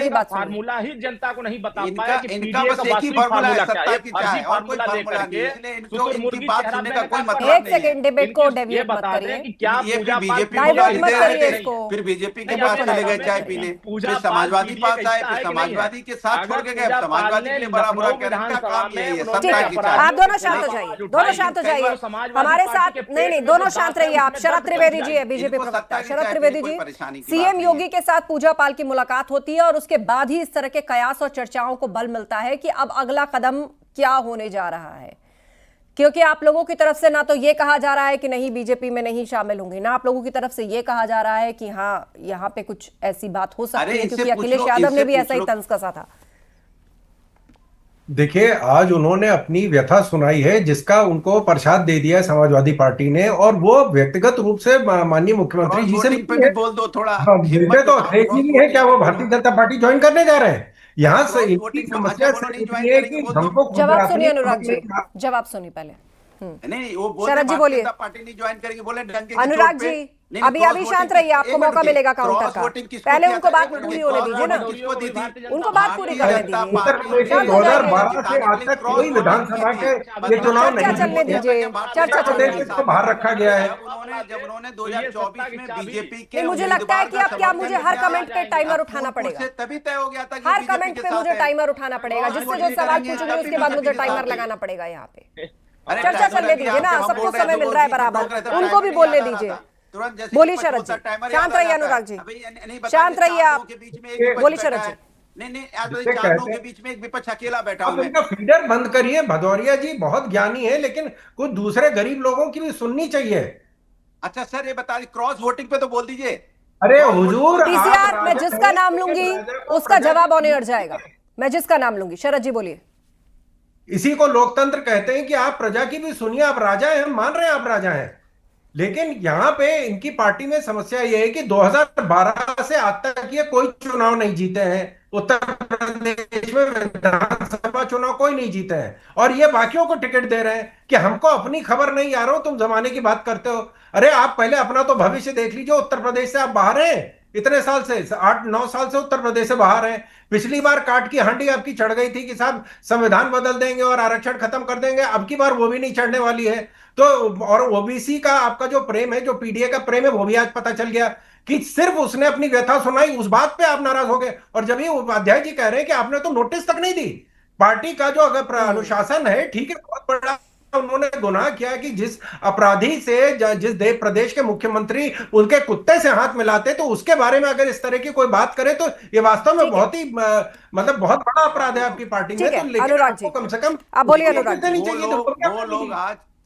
मेरी बात सुनिए। फार्मूला ही जनता को नहीं बता इनका पाया कि इनका पीडीए बस का एक ही वास्तविक फार्मूला है, फार्मूला क्या सत्ता है। की फर्जी चाय, और कोई फार्मूला फार्मूला लेकर नहीं के है। इसलिए इनको शुतुरमुर्गी इनकी बात चेहरा सुनने देने का कोई का मतलब एक नहीं है। सेकंड, डिबेट को ये डेविएट मत बता करिए, दें कि क्या ये पूजा फिर पाठ बीजेपी को डाइवर्ट गाली मत दे करिए रहे थे, इसको। फिर बीजेपी के नहीं, पास आपने चले कहा गए चाय कि पीने, पूजा फिर पाल समाजवादी पीडीए पास का आए, हिस्सा फिर है कि नहीं है। समाजवादी के साथ छोड़ अगर के गए। अब पूजा पाल समाजवादी ने के लिए बड़ा बुरा लखनऊ कह रहे हैं, इनका विधानसभा काम में यही है, उन्होंने ठीक सत्ता है, की आप चाय। दोनों शांत हो पुलिस जाइए, आवाज दोनों उठाई, शांत हो कई बार जाइए। समाजवादी हमारे पार्टी साथ के नहीं पेट नहीं, में दोनों जो शांत दांत है, रहिए आप। उसमें शरद दर्द त्रिवेदी कम जी जाए। है बीजेपी इनको प्रवक्ता, सत्ता की शरद चाय त्रिवेदी पीने कोई जी, परेशानी की बात सीएम नहीं योगी है। के साथ पूजा पाल की मुलाकात होती है और उसके बाद ही इस तरह के कयास और चर्चाओं को बल मिलता है कि अब अगला कदम क्या होने जा रहा है। क्योंकि आप लोगों की तरफ से ना तो ये कहा जा रहा है कि नहीं बीजेपी में नहीं शामिल होंगे, ना आप लोगों की तरफ से ये कहा जा रहा है कि हाँ यहाँ पे कुछ ऐसी बात हो सकती है, क्योंकि अखिलेश यादव ने भी ऐसा ही तंज कसा था। देखिए, आज उन्होंने अपनी व्यथा सुनाई है जिसका उनको प्रसाद दे दिया है समाजवादी पार्टी ने, और वो व्यक्तिगत रूप से माननीय मुख्यमंत्री क्रॉस जी से वोटिंग पे मिली भी है। बोल दो, थोड़ा हाँ, हिम्मत मिलते तो जुटाओ। थे ही क्रॉस नहीं है, क्या वोटिंग वो पे भारतीय बोलो, जनता पार्टी ज्वाइन करने जा रहे हैं? यहाँ से क्रॉस इनकी वोटिंग पे मत समस्या बोलो, नहीं सिर्फ ज्वाइन ये है करेंगे कि बोल दो। हमको जवाब खुद सुनिए अपनी अनुराग जी, समझ में- जवाब सुनिए पहले। नहीं, वो बोल शरद जी भारतीय बोलिए। जनता पार्टी नहीं ज्वाइन करेंगे, बोले डंके की अनुराग चोट पे। जी, नहीं, अभी क्रॉस अभी वोटिंग शांत रहिए, आपको एक मिनट मौका रुकिए। मिलेगा काउंटर क्रॉस का। वोटिंग किसको पहले किया उनको था? बात एक मिनट पूरी रुकिए। होने क्रॉस दीजिए ना, वोटिंग किसको दी थी? उनको बात पूरी करने जनता दीजिए। उत्तर पार्टी प्रदेश ने में शांत हो जाइए। 2012 से आज तक क्रॉस कोई वोटिंग विधानसभा की के थी। ये चुनाव चर्चा नहीं चलने हुए। दीजिए, चर्चा चलने प्रदेश दीजिए। को बाहर रखा गया है। जब उन्होंने 2024 में बीजेपी के नहीं, मुझे लगता है कि अब क्या मुझे हर कमेंट पे टाइमर उठाना पड़ेगा? तभी तय हो गया था कि हर बीजेपी कमेंट के पे साथ मुझे है। टाइमर उठाना पड़ेगा, जिससे जो सवाल पूछूंगी उसके बाद मुझे टाइमर लगाना पड़ेगा यहाँ पे। चर्चा चलने दीजिए ना, सबको समय मिल रहा है बराबर, उनको भी बोलने दीजिए। बोलिए शरद जी, शांत रहिए अनुराग जी, शांत रहिए आप, बोलिए शरद जी। नहीं, आज 4 लोगों के बीच में एक विपक्ष अकेला बैठा आप हूं मैं। उनका फीडर बंद करिए। भदौरिया जी बहुत ज्ञानी है, लेकिन कुछ दूसरे गरीब लोगों की भी सुननी चाहिए। अच्छा सर, ये बता दी क्रॉस वोटिंग पे तो बोल दीजिए। अरे हुजूर, पीसीआर, मैं जिसका नाम लूंगी उसका जवाब ऑन एयर जाएगा। मैं जिसका नाम लूंगी, शरद जी बोलिए। इसी को लोकतंत्र कहते हैं कि आप प्रजा की भी सुनिए। आप राजा हैं, हम मान रहे हैं आप राजा हैं, लेकिन यहां पे इनकी पार्टी में समस्या यह है कि 2012 से आज तक ये कोई चुनाव नहीं जीते हैं। उत्तर प्रदेश में विधानसभा चुनाव कोई नहीं जीते हैं, और ये बाकियों को टिकट दे रहे हैं कि हमको अपनी खबर नहीं, यारो तुम जमाने की बात करते हो। अरे आप पहले अपना तो भविष्य देख लीजिए। उत्तर प्रदेश से आप बाहर हैं इतने साल से, 8-9 साल से उत्तर प्रदेश से बाहर हैं। पिछली बार काट की हांडी आपकी चढ़ गई थी कि साहब संविधान बदल देंगे और आरक्षण खत्म कर देंगे। अब की बार वो भी नहीं चढ़ने वाली है। तो और ओबीसी का आपका जो प्रेम है, जो पीडीए का प्रेम है, वो भी आज पता चल गया कि सिर्फ उसने अपनी व्यथा सुनाई, उस बात पे आप नाराज हो गए। और जब ये उपाध्याय जी कह रहे हैं कि आपने तो नोटिस तक नहीं दी, पार्टी का जो अगर अनुशासन है, ठीक है, बहुत बड़ा उन्होंने गुनाह किया कि जिस अपराधी से जिस प्रदेश के मुख्यमंत्री उनके कुत्ते से हाथ मिलाते, तो उसके बारे में अगर इस तरह की कोई बात करे तो ये वास्तव में बहुत ही मतलब बहुत बड़ा अपराध है आपकी पार्टी में। तो लेकिन अनुराग जी, कम से कम आप बोलिए अनुराग जी।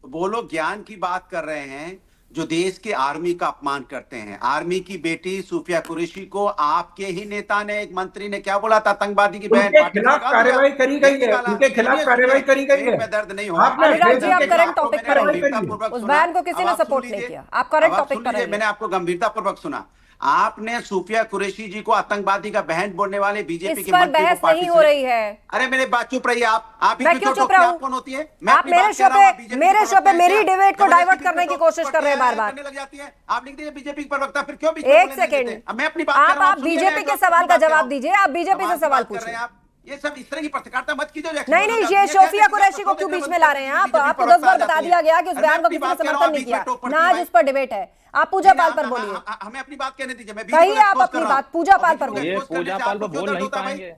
वो लोग ज्ञान की बात कर रहे हैं जो देश के आर्मी का अपमान करते हैं। आर्मी की बेटी सूफिया कुरैशी को आपके ही नेता ने, एक मंत्री ने क्या बोला था, आतंकवादी की बहन। उनके खिलाफ कार्रवाई करी गई है, उनके खिलाफ कार्रवाई करी गई है। दर्द नहीं हो। अनुराग जी, आप करंट टॉपिक पर रहिए। उस बयान को किसी ने सपोर्ट नहीं किया, आप करंट टॉपिक पर रहिए। मैंने आपको गंभीरता पूर्वक सुना। आपने सूफिया कुरैशी जी को आतंकवादी का बहन बोलने वाले बीजेपी के मंत्री को बहस नहीं हो रही है। अरे मेरे बात, चुप रहिए आप ही। मैं क्यों चुप रहूं? कौन होती है? आप मेरे शो पे मेरी डिबेट को डाइवर्ट करने की कोशिश कर रहे हैं बार बार। लग जाती है। आप लिख दीजिए बीजेपी के प्रवक्ता, फिर क्यों एक सेकेंड, मैं अपनी बात आप बीजेपी के सवाल का जवाब दीजिए। आप बीजेपी से सवाल पूछिए। ये सब इस तरह की पत्रकारिता मत कीजिए। नहीं, ये सूफिया कुरैशी को क्यों बीच में ला रहे हैं आप? आपको 10 बार बता दिया गया कि उस बयान को किसी ने समर्थन नहीं किया ना, आज उस पर डिबेट है। आप पूजा पाल पर बोलिए। हमें अपनी बात कहने दीजिए। मैं कहिए आप अपनी बात, पूजा पाल पर बोलिए। पूजा पाल पर बोल नहीं पाएंगे।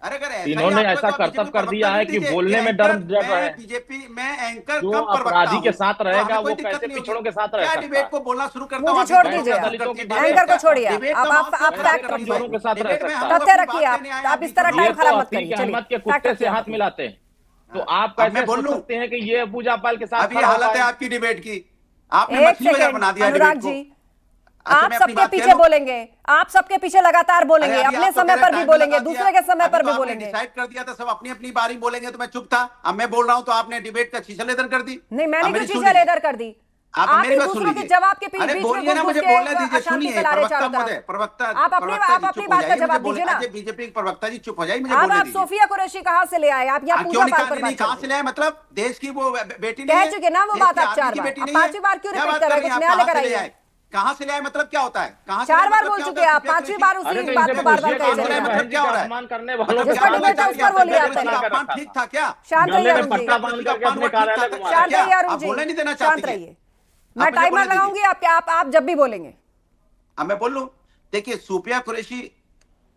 अरे इन्होंने ऐसा कर्तव्य कर दिया है कि बोलने में डर रहा है। बीजेपी में एंकर जो अपराधी के साथ रहेगा वो कैसे पिछड़ों के साथ रहेगा? डिबेट को बोलना शुरू करता हूं। मुझे छोड़ दीजिए, एंकर को छोड़िए। आप फैक्ट रखिए, तथ्य रखिए। आप इस तरह टाइम खराब मत करिए। अहमद के कुत्ते से हाथ मिलाते हैं तो आप कैसे बोल सकते हैं कि ये पूजा पाल के साथ? अभी हालत है आपकी डिबेट की, आपने मछली बाजार बना दिया अनुराग जी। आप सबके पीछे बोलेंगे, आप सबके पीछे लगातार बोलेंगे, अपने समय पर भी बोलेंगे, दूसरे के समय पर भी बोलेंगे। डिसाइड कर दिया था सब अपनी अपनी बारी बोलेंगे, तो मैं चुप था। अब मैं बोल रहा हूं तो आपने डिबेट का शीशा लेदर कर दी। नहीं, मैंने क्यों शीशा लेदर कर दी? आप दूसरों के जवाब के बीच में बोलिए ना, मुझे बोलने दीजिए। सुनिए प्रवक्ता, आप अपनी बात का जवाब दीजिए ना। बीजेपी के प्रवक्ता जी चुप हो जाइए, मुझे अब बोलने आप दीजिए। सूफिया कुरैशी कहां से ले आए? आप यहाँ पूजा पाल पर बात कहां से ले आए? मतलब देश की वो बेटी कह चुके ना वो बात आप 4 बार, 5वीं बार क्यों रिपीट कर रहे हैं? कुछ नया लेकर आइए। कहां से ले आए मतलब क्या होता है? कहां से 4 लाए बार मतलब बोल क्या चुके होता हैं है? आप, 5वीं बार अरे उसी तो बात इनसे को बार बार पूछिए कहे कि जा रहे अपने हैं। बहन जी क्या हो का रहा है? अपमान करने वालों के जिसका साथ डिबेट है उस पर बोलिए आप पहले। कर अपमान रखा ठीक था। था क्या? शांत रहिए गले में अरुण जी, पट्टा बांध करके अपने कार्यालय घुमा शांत रहे रहिए अरुण आप जी, बोलने नहीं देना शांत चाहते रहिए। क्या? मैं आप मुझे टाइमर बोलने लगाऊंगी, आप जब भी बोलेंगे। अब मैं बोल लूं? देखिए सूफिया कुरैशी,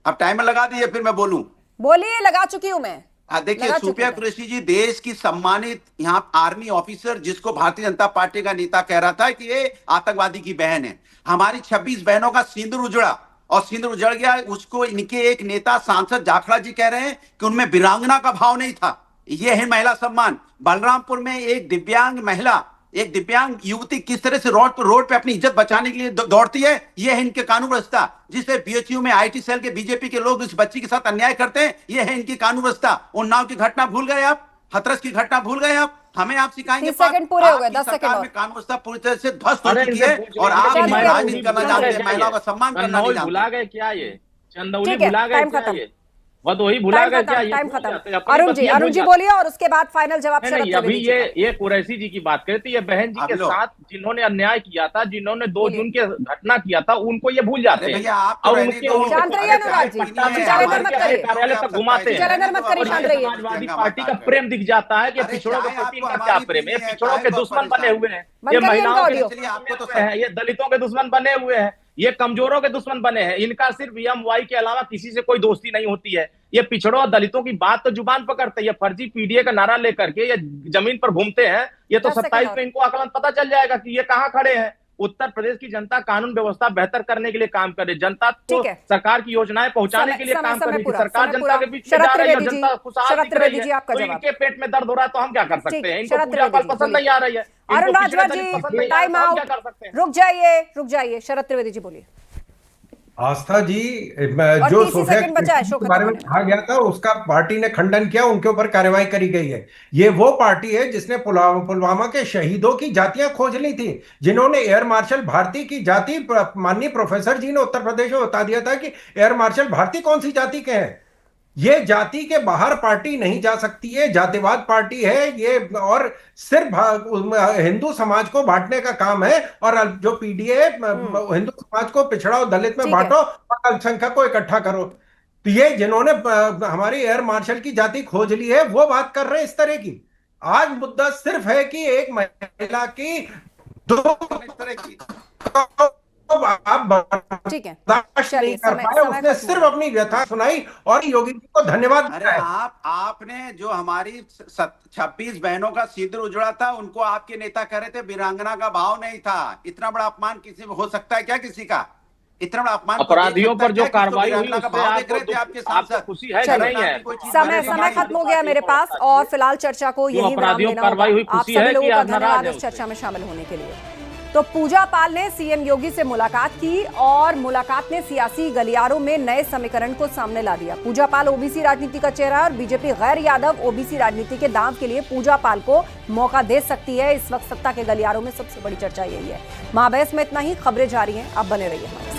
अब टाइमर लगा दीजिए फिर मैं बोलूं। बोलिए, लगा चुकी हूं मैं, देखिए लगा चुकी सूफिया हूं। कुरैशी जी देश की सम्मानित यहाँ आर्मी ऑफिसर, जिसको भारतीय जनता पार्टी का नेता कह रहा था कि ये आतंकवादी की बहन है। हमारी 26 बहनों का सिंदूर उजड़ा और सिंदूर उजड़ गया, उसको इनके एक नेता सांसद जाखड़ा जी कह रहे हैं कि उनमें वीरांगना का भाव नहीं था। ये है महिला सम्मान। बलरामपुर में एक दिव्यांग महिला, एक दिव्यांग युवती किस तरह से रोड पे अपनी इज्जत बचाने के लिए दौड़ती है, ये है इनके कानून व्यवस्था। जिसे बीएचयू में आईटी सेल के बीजेपी के लोग इस बच्ची के साथ अन्याय करते हैं, ये है इनकी कानून व्यवस्था। उन्नाव की घटना भूल गए आप? हथरस की घटना भूल गए आप? हमें आप सिखाएंगे? 30 सेकंड पूरे हो गए, आपकी 10 सेकंड सरकार और। में कानून व्यवस्था पूरी तरह से ध्वस्त हो अरे चुकी इनसे है पूछ और रहे आप हैं कि शांत इसमें रहिए अरुण राजनीति जी, करना शांत जानते रहिए। हैं, महिलाओं का सम्मान करना नहीं कन्नौज भुला जानते। गए क्या? ये चंदौली ठीक है, भुला गए टाइम क्या? खत्म। ये वही भुला टाइम गए क्या? खत्म, ये टाइम भूल खत्म। जाते हैं, अपनी अरुण जी, बतियां अरुण भूल जी जाते बोलिए और उसके बाद फाइनल जवाब हैं। शरद नहीं, अभी त्रिवेदी जी का। ये कुरैशी जी की बात करती है, बहन जी अब के लो। साथ जिन्होंने अन्याय किया था, जिन्होंने 2 बोलिए। जून के घटना किया था, उनको ये भूल जाते अरे हैं। भैया आप तो और रहने उनके दो। शांत रहिए अरे अनुराग चाय जी, पीनी पट्टा है, में चरण बांध मत के करिए। अपने कार्यालय तक घुमाते हैं। चरण मत करिए, और शांत ये रहिए। समाजवादी पार्टी का प्रेम दिख जाता है कि अरे पिछड़ों के चाय प्रति आपको इनका क्या हमारी प्रेम है। ये पीनी है, पिछड़ों काहे के को दुश्मन बने परेशान? हुए हैं, बंद ये करिए इनका महिलाओं के ऑडियो। इसलिए आपको तो दुश्मन बने हैं, ये दलितों के दुश्मन बने हुए हैं, ये कमजोरों के दुश्मन बने हैं। इनका सिर्फ EMY के अलावा किसी से कोई दोस्ती नहीं होती है। ये पिछड़ों और दलितों की बात तो जुबान पकड़ते हैं, ये फर्जी पीडीए का नारा लेकर के ये जमीन पर घूमते हैं। ये तो 10 सेकंड 27 और। में इनको आकलन पता चल जाएगा कि ये कहाँ खड़े हैं। उत्तर प्रदेश की जनता कानून व्यवस्था बेहतर करने के लिए काम करे, जनता को ठीक है। सरकार की योजनाएं पहुंचाने समय- के लिए समय- काम समय करे। पूरा, सरकार समय जनता पूरा। के बीच में शरद जा रही है और त्रिवेदी जी, जनता खुशहाल शरद दिख रही त्रिवेदी जी, है, आपका तो जवाब। इनके पेट में दर्द हो रहा है तो हम क्या कर सकते ठीक, हैं? इनको शरद पूजा त्रिवेदी पाठ जी, पसंद बोलिए। नहीं आ रही है, इनको अरुण पिछड़े राजभर दलित जी, पसंद नहीं आ रहे, टाइम तो हम आउट। क्या कर सकते हैं? रुक जाइए शरद त्रिवेदी जी बोलिए। आस्था जी, और जो 30 सोफिया सेकंड बचा है शो के खत्म बारे में होने में। कहा गया था उसका पार्टी ने खंडन किया, उनके ऊपर कार्रवाई करी गई है। ये वो पार्टी है जिसने पुलवामा के शहीदों की जातियां खोज ली थी, जिन्होंने एयर मार्शल भारती की जाति, माननीय प्रोफेसर जी ने उत्तर प्रदेश में बता दिया था कि एयर मार्शल भारती कौन सी जाति के हैं। ये जाति के बाहर पार्टी नहीं जा सकती है, जातिवाद पार्टी है ये, और सिर्फ हिंदू समाज को बांटने का काम है। और जो पीडीए हिंदू समाज को पिछड़ा और दलित में ठीक है। बांटो और अल्पसंख्यक को इकट्ठा करो। तो ये जिन्होंने हमारी एयर मार्शल की जाति खोज ली है वो बात कर रहे हैं इस तरह की। आज मुद्दा सिर्फ है कि एक महिला की दो इस तरह की आप ठीक है, बर्दाश्त चलिए, नहीं कर समय- पाए, समय उसने खत्म सिर्फ हुआ। अपनी व्यथा सुनाई और योगी जी को धन्यवाद अरे दिया है। आपने जो हमारी 26 बहनों का सिंदूर उजड़ा था, उनको आपके नेता कह रहे थे वीरांगना का भाव नहीं था। इतना बड़ा अपमान किसी में हो सकता है क्या? किसी का इतना बड़ा अपमान को देख अपराधियों सकता पर है जो क्या? किसको कार्रवाई हुई वीरांगना का उससे भाव देख रहे थे आपके आपको सांसद? खुशी है कि चलिए। नहीं है? कोई चीज समय बदल समय गई। खत्म हो गया मेरे पास और फिलहाल चर्चा को क्यों यही विराम अपराधियों देना पर कार्रवाई हुई? होगा। आप खुशी सभी है लोगों कि का आप नाराज धन्यवाद हैं इस उससे? चर्चा में शामिल होने के लिए। तो पूजा पाल ने सीएम योगी से मुलाकात की और मुलाकात ने सियासी गलियारों में नए समीकरण को सामने ला दिया। पूजा पाल ओबीसी राजनीति का चेहरा है और बीजेपी गैर यादव ओबीसी राजनीति के दांव के लिए पूजा पाल को मौका दे सकती है। इस वक्त सत्ता के गलियारों में सबसे बड़ी चर्चा यही है। महाबहस में इतना ही, खबरें जारी हैं, आप बने रहिए हमारे साथ।